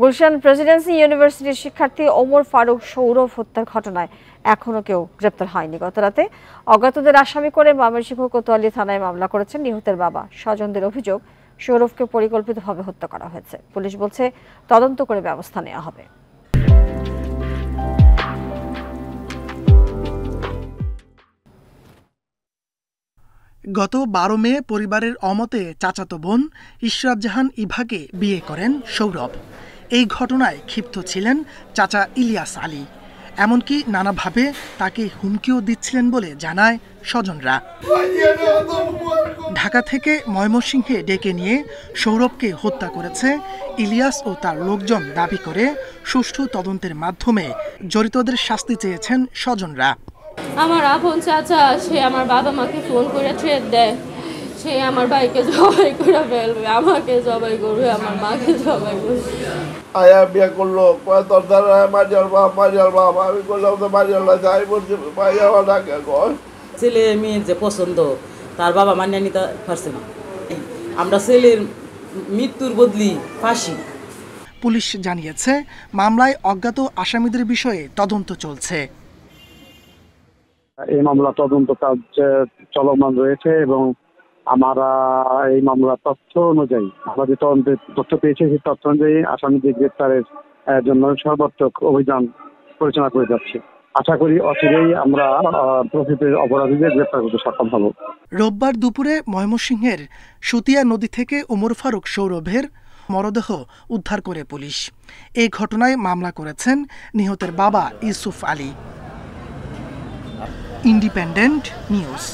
Gulshan Presidency ইউনিভার্সিটির শিক্ষার্থী ওমর ফারুক সৌরভ হত্যার ঘটনায় এখনো কেউ গ্রেপ্তার হয়নি। গতরাতে অজ্ঞাতদের আসামি করে ময়মনসিংহ কোতোয়ালি থানায় মামলা করেছেন নিহতের বাবা। স্বজনদের অভিযোগ, সৌরভকে পরিকল্পিতভাবে হত্যা করা হয়েছে। পুলিশ বলছে তদন্ত করে ব্যবস্থা নেওয়া হবে। গত 12 মে পরিবারের অমতে চাচাতো বোন ইশরাত জাহান ইভাকে বিয়ে করেন সৌরভ। এই ঘটনায় ক্ষিপ্ত ছিলেন চাচা ইলিয়াস আলী, এমনকি নানাভাবে তাকে হুমকিও দিচ্ছিলেন বলে জানায় স্বজনরা। ঢাকা থেকে ময়মনসিংহে ডেকে নিয়ে সৌরভকে হত্যা করেছে ইলিয়াস ও তার লোকজন দাবি করে সুষ্ঠু তদন্তের মাধ্যমে জড়িতদের শাস্তি চেয়েছেন স্বজনরা। আমার আপন চাচা, সে আমার বাবা মাকে ফোন করে থ্রেট দেয়, সে আমার ভাইকে জবাই করে ফেলবে, আমাকে জবাই করবে, আমার মাকে জবাই করবে। আয়া বিয়ে করলো, তোর দ্বারা মারিয়াল বাপ, আমি করলাম তো মারিয়াল যাই বলছে মারিয়াল ডাকে কয়। ছেলে মেয়ের যে পছন্দ তার বাবা মানিয়ে নিতে পারছে না। আমরা ছেলের মৃত্যুর বদলি ফাঁসি। পুলিশ জানিয়েছে মামলায় অজ্ঞাত আসামিদের বিষয়ে তদন্ত চলছে। এই মামলা তদন্ত কাজ চলমান রয়েছে এবং আমরা এই মামলার তথ্য অনুযায়ী আমরা যে তদন্তের তথ্য পেয়েছি সেই তথ্য অনুযায়ী আসামিদের গ্রেপ্তারের জন্য সর্বাত্মক অভিযান পরিচালনা করে যাচ্ছি। আশা করি অচিরেই আমরা প্রকৃত অপরাধীদের গ্রেপ্তার করতে সক্ষম হব। রোববার দুপুরে ময়মনসিংহের সুতিয়া নদী থেকে ওমর ফারুক সৌরভের মরদেহ উদ্ধার করে পুলিশ। এই ঘটনায় মামলা করেছেন নিহতের বাবা ইউসুফ আলী। Independent news.